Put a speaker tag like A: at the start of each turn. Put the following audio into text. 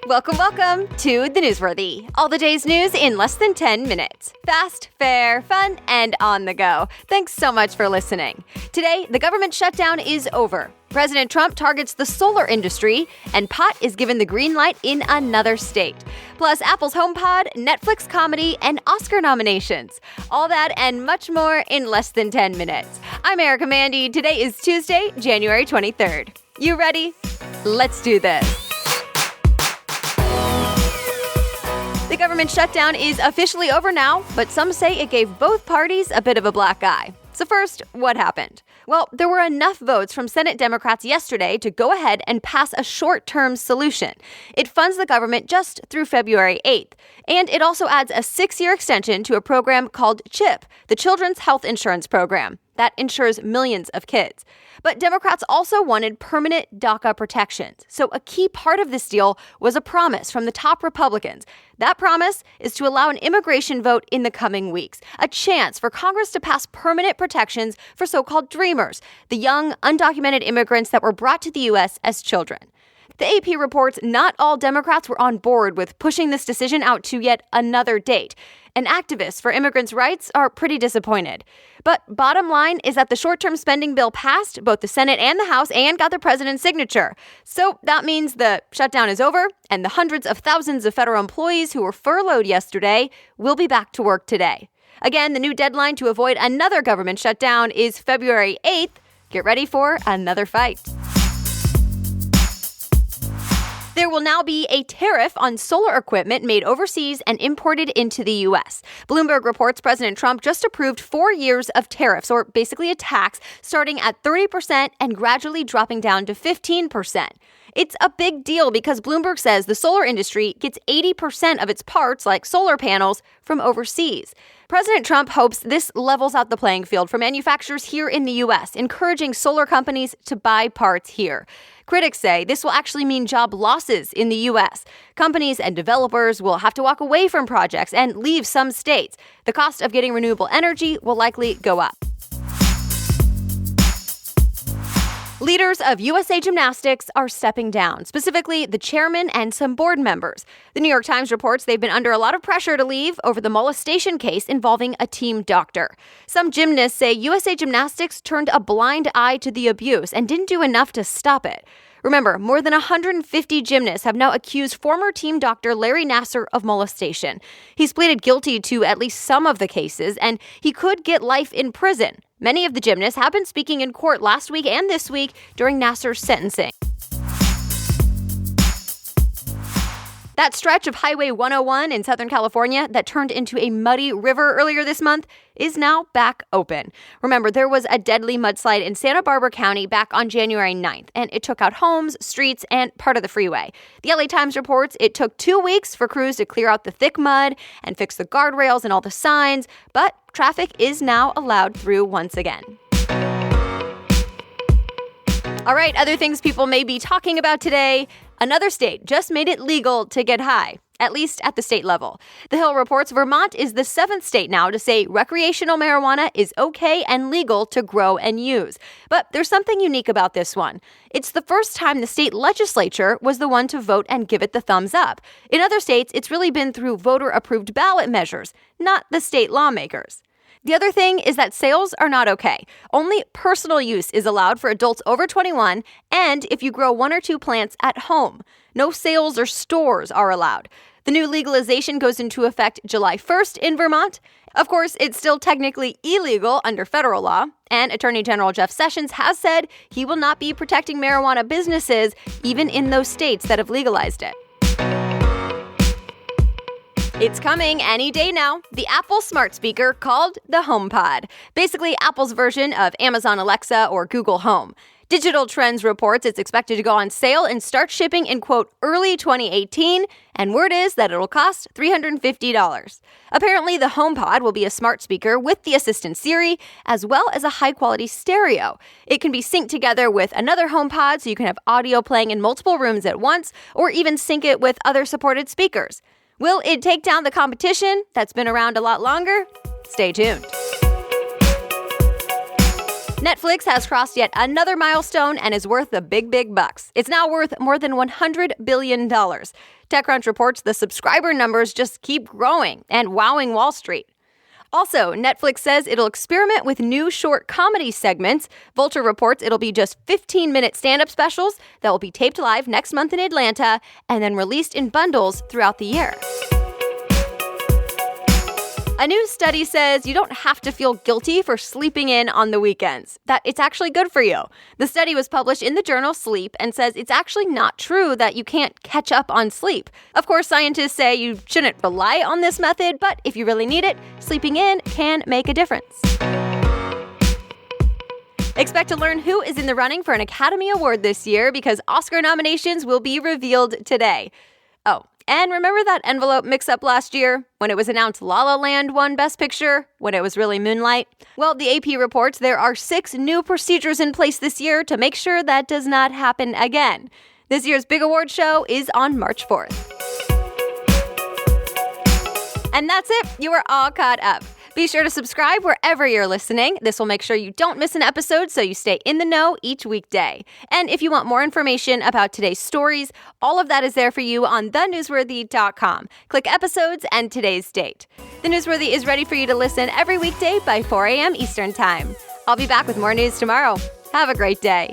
A: Welcome to The Newsworthy. All the day's news in less than 10 minutes. Fast, fair, fun, and on the go. Thanks so much for listening. Today, the government shutdown is over. President Trump targets the solar industry, and pot is given the green light in another state. Plus, Apple's HomePod, Netflix comedy, and Oscar nominations. All that and much more in less than 10 minutes. I'm Erica Mandy. Today is Tuesday, January 23rd. You ready? Let's do this. The government shutdown is officially over now, but some say it gave both parties a bit of a black eye. So first, what happened? Well, there were enough votes from Senate Democrats yesterday to go ahead and pass a short-term solution. It funds the government just through February 8th. And it also adds a 6-year extension to a program called CHIP, the Children's Health Insurance Program. That insures millions of kids. But Democrats also wanted permanent DACA protections. So a key part of this deal was a promise from the top Republicans. That promise is to allow an immigration vote in the coming weeks, a chance for Congress to pass permanent protections for so-called dreamers, the young, undocumented immigrants that were brought to the U.S. as children. The AP reports not all Democrats were on board with pushing this decision out to yet another date, and activists for immigrants' rights are pretty disappointed. But bottom line is that the short-term spending bill passed both the Senate and the House and got the president's signature. So that means the shutdown is over, and the hundreds of thousands of federal employees who were furloughed yesterday will be back to work today. Again, the new deadline to avoid another government shutdown is February 8th. Get ready for another fight. There will now be a tariff on solar equipment made overseas and imported into the U.S. Bloomberg reports President Trump just approved 4 years of tariffs, or basically a tax, starting at 30% and gradually dropping down to 15%. It's a big deal because Bloomberg says the solar industry gets 80% of its parts, like solar panels, from overseas. President Trump hopes this levels out the playing field for manufacturers here in the U.S., encouraging solar companies to buy parts here. Critics say this will actually mean job losses in the U.S. Companies and developers will have to walk away from projects and leave some states. The cost of getting renewable energy will likely go up. Leaders of USA Gymnastics are stepping down, specifically the chairman and some board members. The New York Times reports they've been under a lot of pressure to leave over the molestation case involving a team doctor. Some gymnasts say USA Gymnastics turned a blind eye to the abuse and didn't do enough to stop it. Remember, more than 150 gymnasts have now accused former team doctor Larry Nassar of molestation. He's pleaded guilty to at least some of the cases, and he could get life in prison. Many of the gymnasts have been speaking in court last week and this week during Nassar's sentencing. That stretch of Highway 101 in Southern California that turned into a muddy river earlier this month is now back open. Remember, there was a deadly mudslide in Santa Barbara County back on January 9th, and it took out homes, streets, and part of the freeway. The LA Times reports it took 2 weeks for crews to clear out the thick mud and fix the guardrails and all the signs, but traffic is now allowed through once again. All right, other things people may be talking about today. Another state just made it legal to get high, at least at the state level. The Hill reports Vermont is the 7th state now to say recreational marijuana is okay and legal to grow and use. But there's something unique about this one. It's the first time the state legislature was the one to vote and give it the thumbs up. In other states, it's really been through voter-approved ballot measures, not the state lawmakers. The other thing is that sales are not okay. Only personal use is allowed for adults over 21, and if you grow 1 or 2 plants at home. No sales or stores are allowed. The new legalization goes into effect July 1st in Vermont. Of course, it's still technically illegal under federal law, and Attorney General Jeff Sessions has said he will not be protecting marijuana businesses, even in those states that have legalized it. It's coming any day now. The Apple smart speaker called the HomePod. Basically, Apple's version of Amazon Alexa or Google Home. Digital Trends reports it's expected to go on sale and start shipping in, quote, early 2018, and word is that it'll cost $350. Apparently, the HomePod will be a smart speaker with the assistant Siri, as well as a high-quality stereo. It can be synced together with another HomePod, so you can have audio playing in multiple rooms at once, or even sync it with other supported speakers. Will it take down the competition that's been around a lot longer? Stay tuned. Netflix has crossed yet another milestone and is worth the big bucks. It's now worth more than $100 billion. TechCrunch reports the subscriber numbers just keep growing and wowing Wall Street. Also, Netflix says it'll experiment with new short comedy segments. Vulture reports it'll be just 15-minute stand-up specials that will be taped live next month in Atlanta and then released in bundles throughout the year. A new study says you don't have to feel guilty for sleeping in on the weekends, that it's actually good for you. The study was published in the journal Sleep and says it's actually not true that you can't catch up on sleep. Of course, scientists say you shouldn't rely on this method, but if you really need it, sleeping in can make a difference. Expect to learn who is in the running for an Academy Award this year because Oscar nominations will be revealed today. Oh, and remember that envelope mix-up last year when it was announced La La Land won Best Picture when it was really Moonlight? Well, the AP reports there are 6 new procedures in place this year to make sure that does not happen again. This year's big award show is on March 4th. And that's it. You are all caught up. Be sure to subscribe wherever you're listening. This will make sure you don't miss an episode so you stay in the know each weekday. And if you want more information about today's stories, all of that is there for you on thenewsworthy.com. Click episodes and today's date. The Newsworthy is ready for you to listen every weekday by 4 a.m. Eastern Time. I'll be back with more news tomorrow. Have a great day.